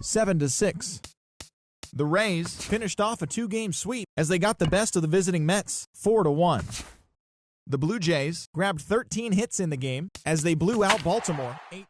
7-6. The Rays finished off a two-game sweep as they got the best of the visiting Mets, 4-1. The Blue Jays grabbed 13 hits in the game as they blew out Baltimore, 8.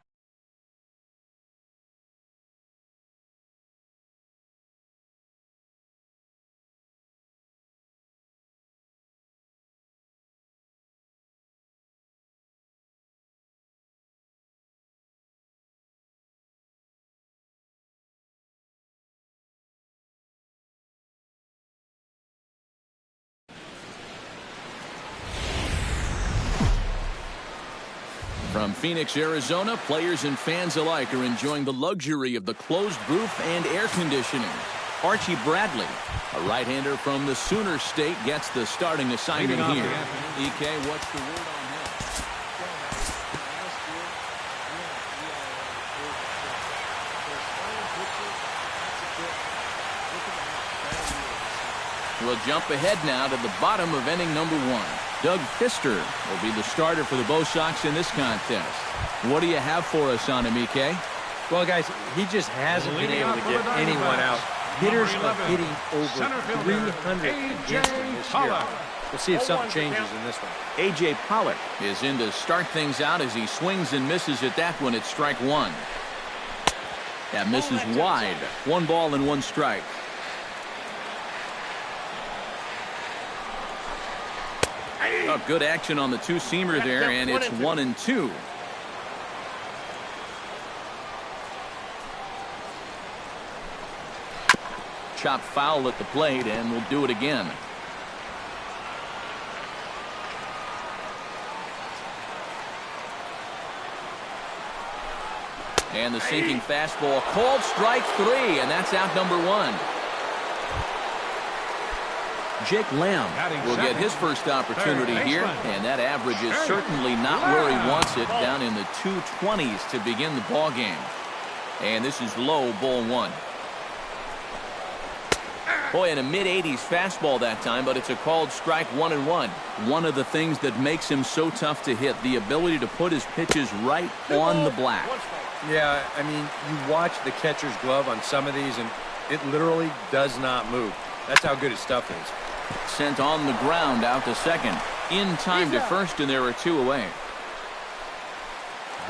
From Phoenix, Arizona, players and fans alike are enjoying the luxury of the closed booth and air conditioning. Archie Bradley, a right-hander from the Sooner State, gets the starting assignment here. EK, what's the word on him? We'll jump ahead now to the bottom of inning number 1. Doug Fister will be the starter for the Bo Sox in this contest. What do you have for us on him, EK? Well, guys, he just hasn't been able to get anyone out. Hitters are hitting over 300 against him this year. We'll see if something changes in this one. A.J. Pollock is in to start things out as he swings and misses at that one at strike 1. That misses wide. 1 ball and 1 strike. Oh, good action on the two-seamer there, and it's 1-2. Chop foul at the plate, and we'll do it again. And the sinking fastball called strike 3, and that's out number 1. Jake Lamb will get his first opportunity here, and that average is certainly not where he wants it, down in the 220s to begin the ball game. And this is low, ball 1. Boy, in a mid-80s fastball that time, but it's a called strike 1-1. One of the things that makes him so tough to hit, the ability to put his pitches right on the black. Yeah, I mean, you watch the catcher's glove on some of these, and it literally does not move. That's how good his stuff is. Sent on the ground out to second. In time to first, and there are 2 away.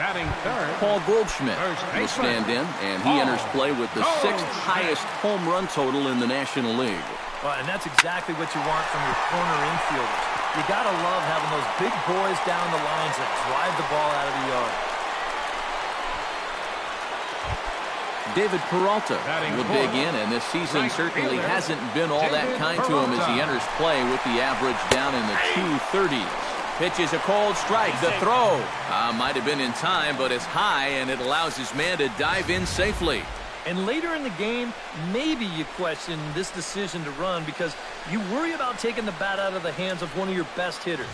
Batting third, Paul Goldschmidt will stand in, and he enters play with the 6th highest home run total in the National League. Well, and that's exactly what you want from your corner infielders. You got to love having those big boys down the lines that drive the ball out of the yard. David Peralta will dig in, and this season certainly hasn't been all that kind to him as he enters play with the average down in the 230s. Pitches a cold strike. The throw might have been in time, but it's high, and it allows his man to dive in safely. And later in the game, maybe you question this decision to run because you worry about taking the bat out of the hands of one of your best hitters.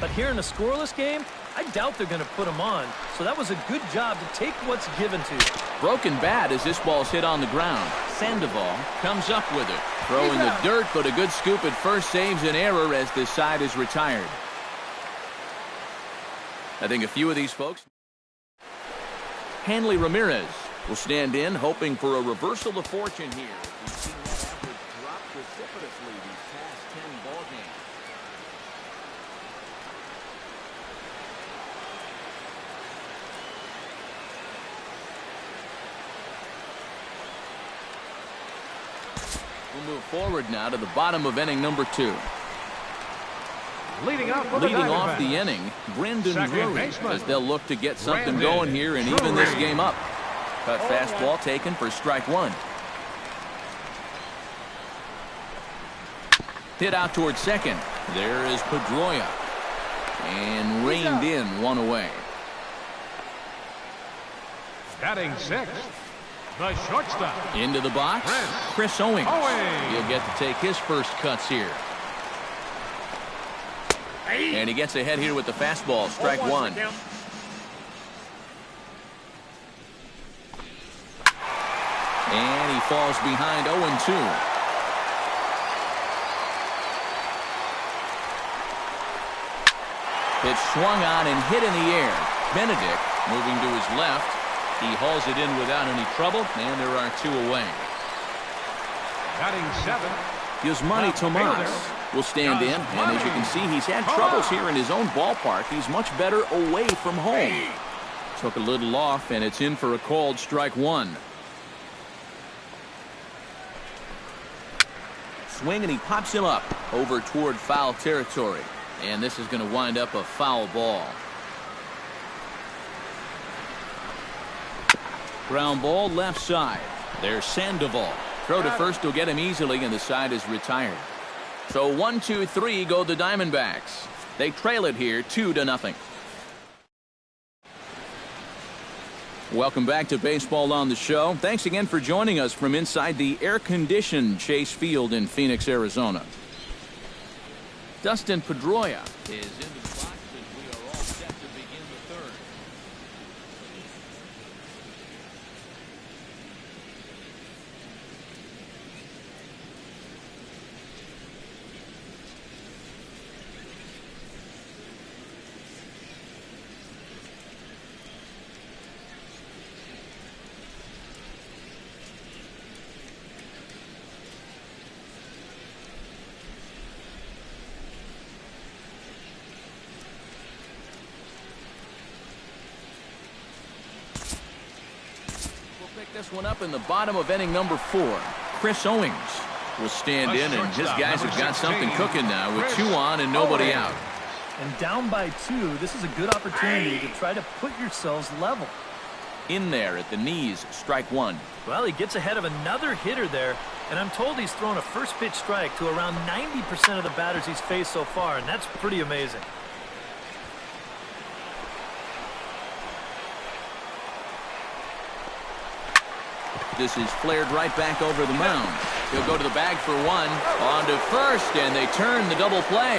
But here in a scoreless game, I doubt they're going to put him on, so that was a good job to take what's given to you. Broken bat as this ball's hit on the ground. Sandoval comes up with it. Throwing the dirt, but a good scoop at first saves an error as this side is retired. I think a few of these folks. Hanley Ramirez will stand in, hoping for a reversal of fortune here. We've seen that average drop precipitously these past 10 ball games. We'll move forward now to the bottom of inning number 2. Leading off the inning, Brandon Drury, as they'll look to get something going here and even this game up. Cut fastball taken for strike 1. Hit out towards second. There is Pedroia. And reined in, 1 away. Batting 6th, the shortstop. Into the box, Chris Owings. He'll get to take his first cuts here. And he gets ahead here with the fastball, strike 1. And he falls behind 0-2. Pitch swung on and hit in the air. Benedict moving to his left. He hauls it in without any trouble, and there are 2 away. Batting 7. Yasmani Tomas will stand in, and as you can see, he's had troubles here in his own ballpark. He's much better away from home. Took a little off, and it's in for a called strike 1. Swing, and he pops him up over toward foul territory. And this is going to wind up a foul ball. Ground ball left side. There's Sandoval. Throw to first will get him easily, and the side is retired. So 1, 2, 3 go the Diamondbacks. They trail it here 2-0. Welcome back to Baseball on the Show. Thanks again for joining us from inside the air-conditioned Chase Field in Phoenix, Arizona. Dustin Pedroia is in the box as we are all set to begin the 3rd. This one up in the bottom of inning number 4. Chris Owings will stand in, and his guys have got something cooking now with 2 on and nobody out. And down by 2, this is a good opportunity to try to put yourselves level. In there at the knees, strike 1. Well, he gets ahead of another hitter there, and I'm told he's thrown a first pitch strike to around 90% of the batters he's faced so far, and that's pretty amazing. This is flared right back over the mound. He'll go to the bag for 1. On to first, and they turn the double play.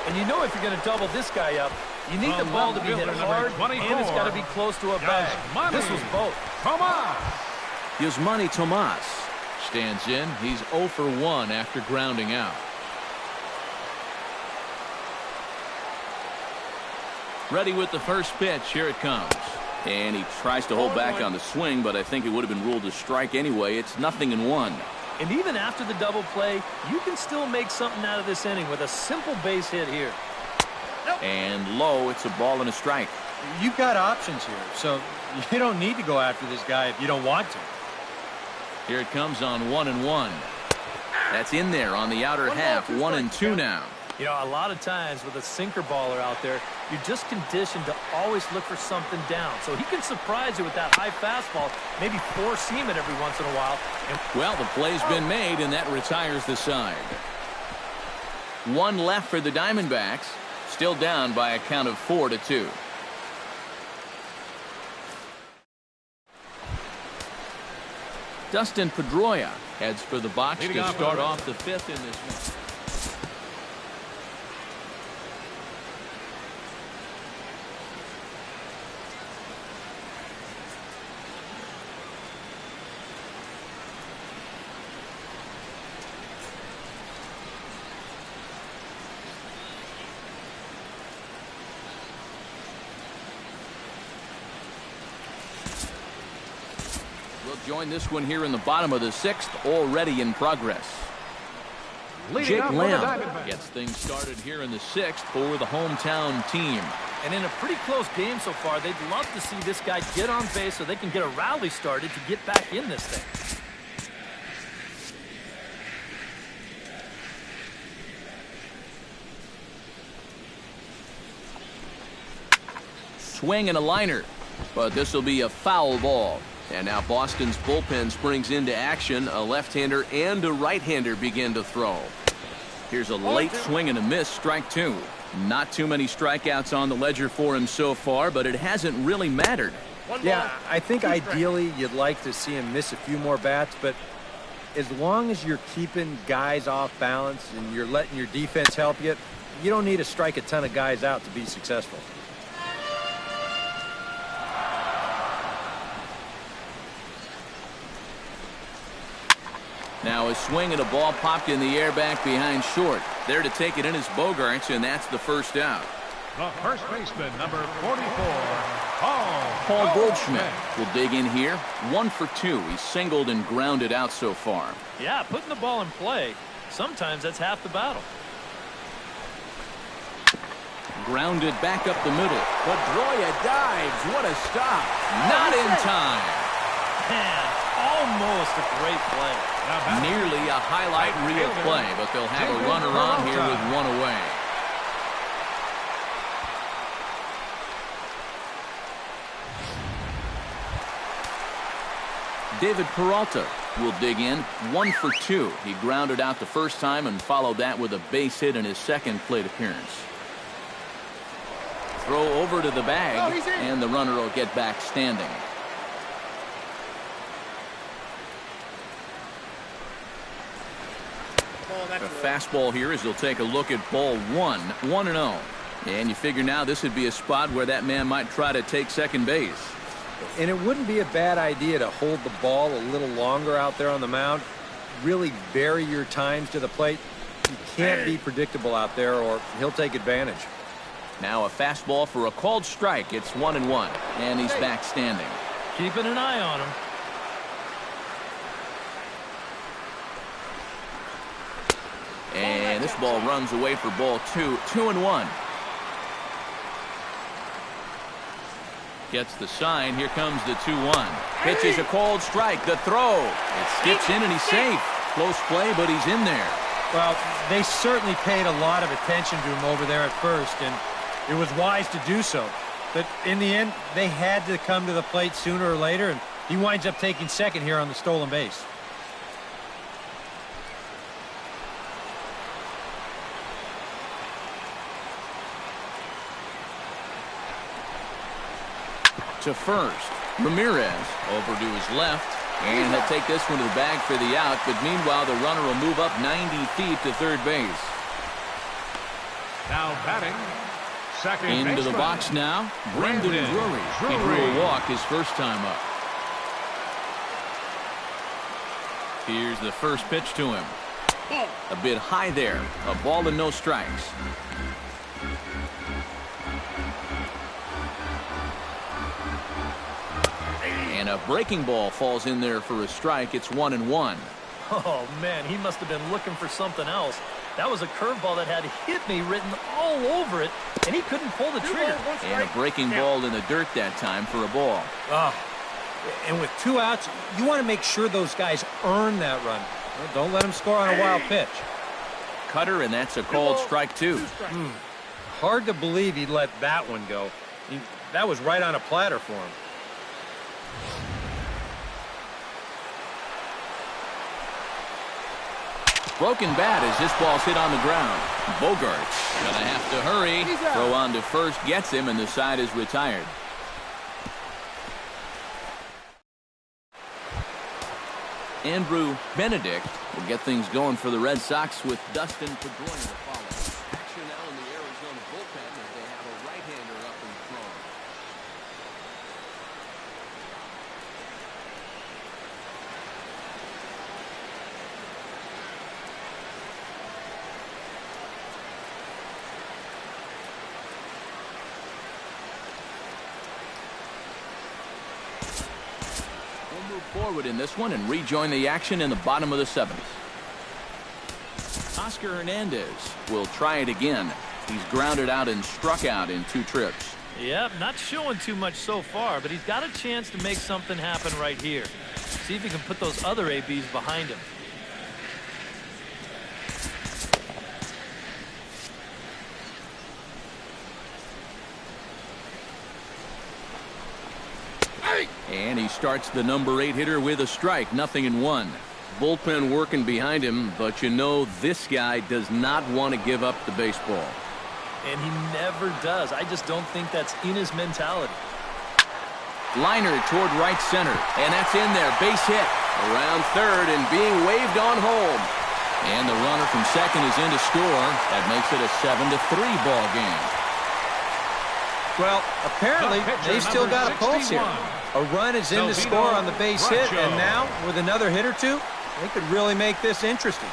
And you know if you're going to double this guy up, you need the ball to be hit hard, and it's got to be close to a bag. This was both. Yasmani Tomas stands in. He's 0 for 1 after grounding out. Ready with the first pitch. Here it comes. And he tries to hold back on the swing, but I think it would have been ruled a strike anyway. It's 0-1. And even after the double play, you can still make something out of this inning with a simple base hit here. And low, it's a ball and a strike. You've got options here, so you don't need to go after this guy if you don't want to. Here it comes on 1-1. That's in there on the outer half. 1-2 now. You know, a lot of times with a sinker baller out there, you're just conditioned to always look for something down. So he can surprise you with that high fastball, maybe force seam it every once in a while. Well, the play's been made, and that retires the side. 1 left for the Diamondbacks. Still down by a count of 4-2. Dustin Pedroia heads for the box to start off the 5th in this one. Join this one here in the bottom of the 6th, already in progress. Jake Lamb gets things started here in the 6th for the hometown team. And in a pretty close game so far, they'd love to see this guy get on base so they can get a rally started to get back in this thing. Swing and a liner, but this will be a foul ball. And now Boston's bullpen springs into action. A left-hander and a right-hander begin to throw. Here's a late swing and a miss, strike 2. Not too many strikeouts on the ledger for him so far, but it hasn't really mattered. Yeah, I think ideally you'd like to see him miss a few more bats, but as long as you're keeping guys off balance and you're letting your defense help you, you don't need to strike a ton of guys out to be successful. Now a swing and a ball popped in the air back behind short. There to take it in is Bogarts, and that's the first out. The first baseman, number 44, Paul Goldschmidt will dig in here. 1 for 2. He's singled and grounded out so far. Yeah, putting the ball in play, sometimes that's half the battle. Grounded back up the middle. Pedroia dives. What a stop. Not in time. Man, almost a great play. Nearly a highlight reel play, but they'll have a runner on here with 1 away. David Peralta will dig in. 1 for 2. He grounded out the first time and followed that with a base hit in his second plate appearance. Throw over to the bag, and the runner will get back standing. A fastball here as they'll take a look at ball 1. 1-0. And you figure now this would be a spot where that man might try to take second base. And it wouldn't be a bad idea to hold the ball a little longer out there on the mound. Really vary your times to the plate. You can't be predictable out there or he'll take advantage. Now a fastball for a called strike. It's 1-1. And he's back standing. Keeping an eye on him. And this ball runs away for ball 2. 2-1. Gets the sign. Here comes the 2-1. Pitch is a called strike. The throw. It skips in and he's safe. Close play, but he's in there. Well, they certainly paid a lot of attention to him over there at first, and it was wise to do so. But in the end, they had to come to the plate sooner or later, and he winds up taking second here on the stolen base. To first. Ramirez over to his left, and he'll take this one to the bag for the out, but meanwhile the runner will move up 90 feet to third base. Now batting, second into baseman, the box now, Brendan Drury. He drew a walk his first time up. Here's the first pitch to him. A bit high there. A ball and no strikes. And a breaking ball falls in there for a strike. It's 1-1. Oh, man, he must have been looking for something else. That was a curveball that had "hit me" written all over it, and he couldn't pull the trigger. And a breaking ball in the dirt that time for a ball. And with 2 outs, you want to make sure those guys earn that run. Don't let them score on a wild pitch. Cutter, and that's a called strike 2. Hard to believe he'd let that one go. That was right on a platter for him. Broken bat as this ball's hit on the ground. Bogarts gonna have to hurry. Throw on to first gets him, and the side is retired. Andrew Benedict will get things going for the Red Sox with Dustin Pedroia to follow. Action now in the Arizona bullpen as they have a right-hander up and throwing. Forward in this one and rejoin the action in the bottom of the 7th. Oscar Hernandez will try it again. He's grounded out and struck out in 2 trips. Yep, not showing too much so far, but he's got a chance to make something happen right here. See if he can put those other ABs behind him. And he starts the number 8 hitter with a strike. 0-1. Bullpen working behind him, but you know this guy does not want to give up the baseball. And he never does. I just don't think that's in his mentality. Liner toward right center, and that's in there. Base hit around third and being waved on home. And the runner from second is in to score. That makes it a 7-3 ball game. Well, apparently they still got a pulse here. A run is in to score on the base hit, and now with another hit or two, they could really make this interesting.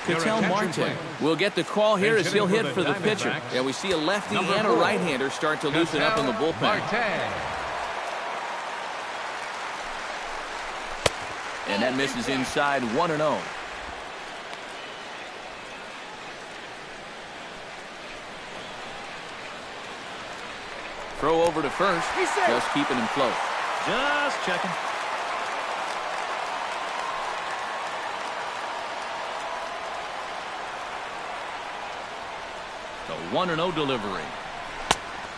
Ketel Marte will get the call here as he'll hit for the pitcher. Yeah, we see a lefty and a right-hander start to loosen up in the bullpen. And that misses inside 1-0. Throw over to first, just keeping him close. Just checking. The 1-0 delivery.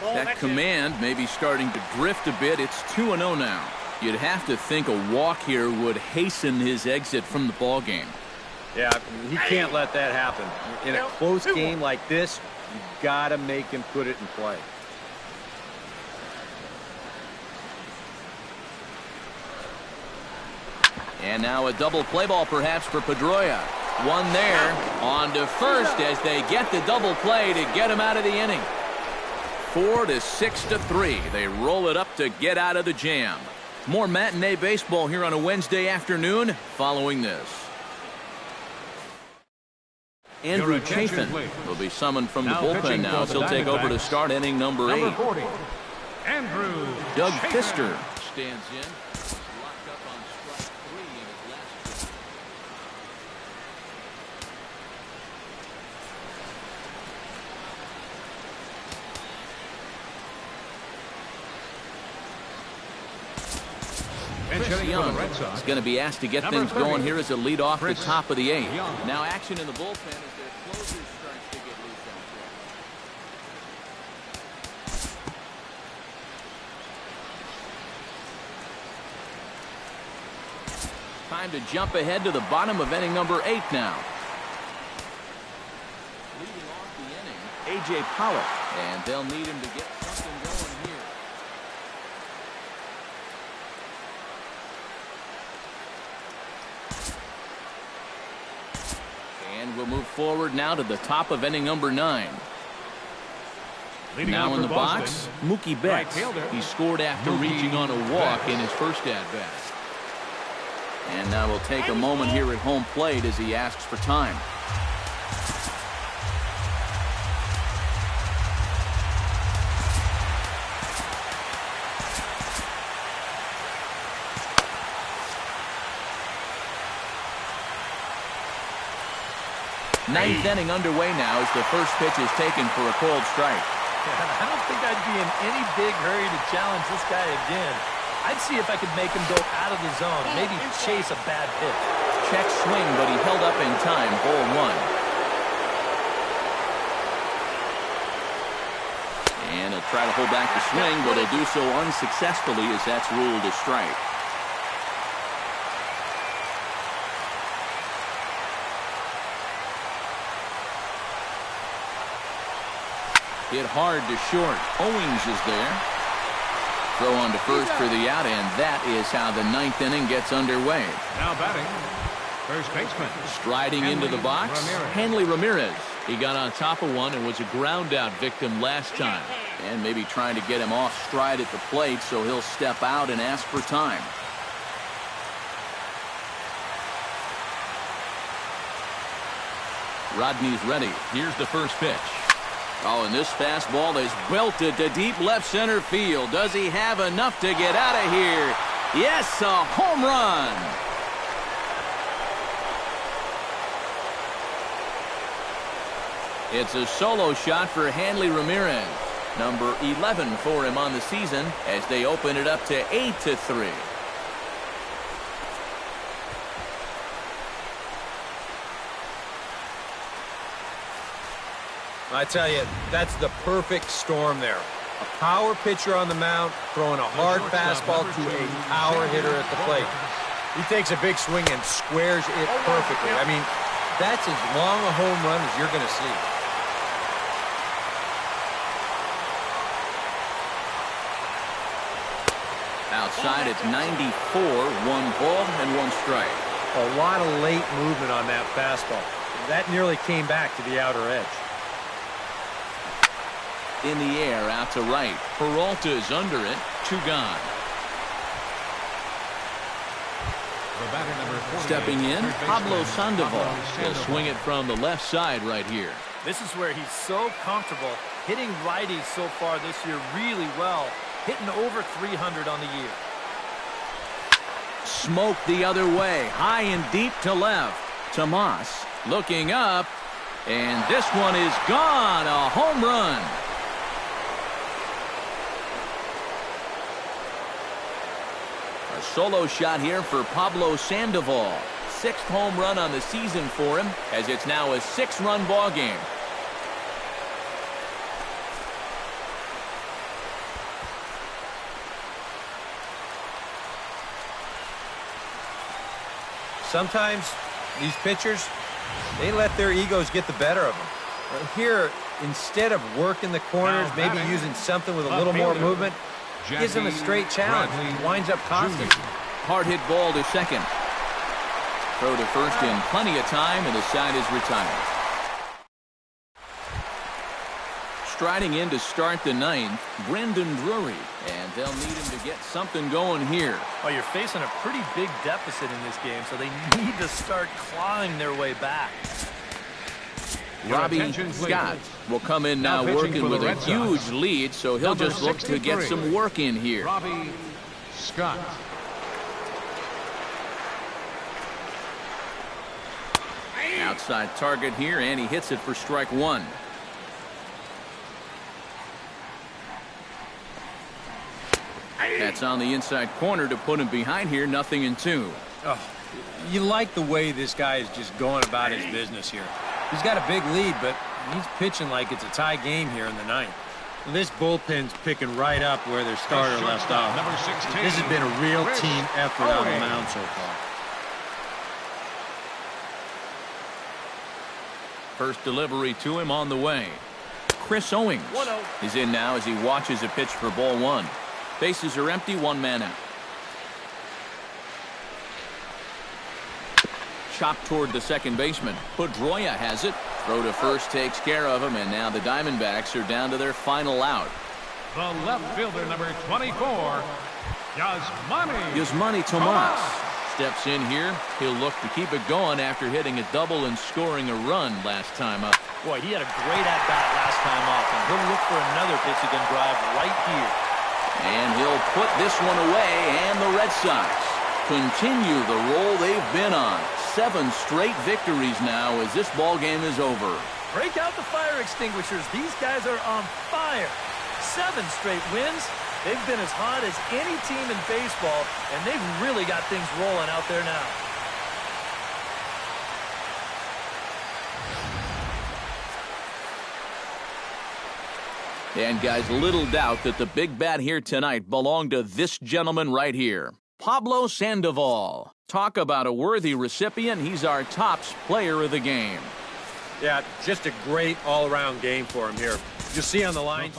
That command may be starting to drift a bit. It's 2-0 now. You'd have to think a walk here would hasten his exit from the ball game. Yeah, he can't let that happen. In a close game like this, you got to make him put it in play. And now a double play ball perhaps for Pedroia. One there, on to first as they get the double play to get him out of the inning. 4-6-3. They roll it up to get out of the jam. More matinee baseball here on a Wednesday afternoon following this. Andrew Chafin will be summoned from the bullpen now, so he'll take over to start inning number 8. 40, Andrew Doug Chafin. Pfister stands in. Locked up on strike 3 in his last 2. Chris Young is going to be asked to get things going here as a lead off the top of the 8th. Now action in the bullpen as their closer starts to get loose on track. Time to jump ahead to the bottom of inning number 8 now. Leading off the inning, A.J. Pollock, and they'll need him to get something going here. And we'll move forward now to the top of inning number 9. Leading now off in the for box, Boston, Mookie Betts. He scored after reaching on a walk in his first at-bat. And now we'll take a moment here at home plate as he asks for time. Ninth inning underway now as the first pitch is taken for a cold strike. I don't think I'd be in any big hurry to challenge this guy again. I'd see if I could make him go out of the zone, maybe chase a bad pitch. Check swing, but he held up in time. Ball 1. And he'll try to hold back the swing, but he'll do so unsuccessfully as that's ruled a strike. Hit hard to short. Owings is there. Throw on to first for the out, and that is how the 9th inning gets underway. Now batting, first baseman. Striding into the box, Hanley Ramirez. He got on top of one and was a ground out victim last time. And maybe trying to get him off stride at the plate, so he'll step out and ask for time. Rodney's ready. Here's the first pitch. Oh, and this fastball is belted to deep left center field. Does he have enough to get out of here? Yes, a home run. It's a solo shot for Hanley Ramirez. Number 11 for him on the season as they open it up to 8-3. I tell you, that's the perfect storm there. A power pitcher on the mound, throwing a hard fastball to a power hitter at the plate. He takes a big swing and squares it perfectly. I mean, that's as long a home run as you're going to see. Outside, it's 94, 1 ball and 1 strike. A lot of late movement on that fastball. That nearly came back to the outer edge. In the air, out to right. Peralta is under it. 2 gone. Stepping in, Pablo Sandoval will swing it from the left side right here. This is where he's so comfortable hitting righties so far this year really well, hitting over 300 on the year. Smoked the other way. High and deep to left. Tomas looking up. And this one is gone. A home run. A solo shot here for Pablo Sandoval. 6th home run on the season for him, as it's now a 6-run ball game. Sometimes these pitchers, they let their egos get the better of them. Here, instead of working the corners, maybe using something with a little more movement, gives him a straight challenge. He winds up costing. Hard hit ball to second. Throw to first in plenty of time, and the side is retired. Striding in to start the 9th, Brendan Drury, and they'll need him to get something going here. Well, you're facing a pretty big deficit in this game, so they need to start clawing their way back. Robbie Scott will come in now working with a huge lead, so he'll just look to get some work in here. Robbie Scott. Outside target here, and he hits it for strike 1. That's on the inside corner to put him behind here, 0-2. Oh, you like the way this guy is just going about his business here. He's got a big lead, but he's pitching like it's a tie game here in the 9th. This bullpen's picking right up where their starter left off. Number 16. This has been a real team effort on the mound so far. First delivery to him on the way. Chris Owings is in now as he watches a pitch for ball 1. Bases are empty, 1 man out. Chop toward the second baseman. Pedroia has it. Throw to first takes care of him, and now the Diamondbacks are down to their final out. The left fielder, number 24, Yasmani Tomas steps in here. He'll look to keep it going after hitting a double and scoring a run last time up. Boy, he had a great at-bat last time up, and he'll look for another pitch he can drive right here. And he'll put this one away, and the Red Sox continue the roll they've been on. 7 straight victories now as this ball game is over. Break out the fire extinguishers. These guys are on fire. 7 straight wins. They've been as hot as any team in baseball, and they've really got things rolling out there now. And guys, little doubt that the big bat here tonight belonged to this gentleman right here, Pablo Sandoval. Talk about a worthy recipient. He's our tops player of the game. Yeah, just a great all-around game for him here. You'll see on the line.